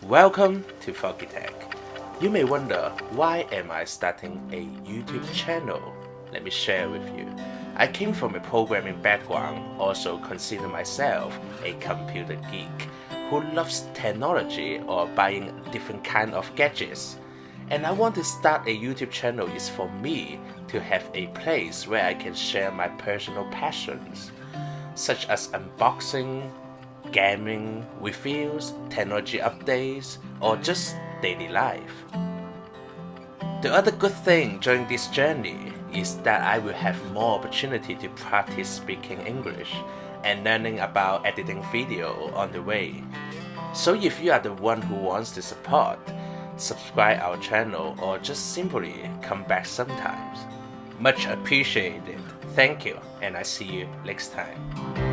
Welcome to Froggy Tech. You may wonder, why am I starting a YouTube channel? Let me share with you. I came from a programming background, also consider myself a computer geek who loves technology or buying different kind of gadgets. And I want to start a YouTube channel is for me to have a place where I can share my personal passions, such as unboxing, gaming, reviews, technology updates, or just daily life. The other good thing during this journey is that I will have more opportunity to practice speaking English and learning about editing video on the way. So if you are the one who wants to support, subscribe our channel or just simply come back sometimes. Much appreciated. Thank you, and I see you next time.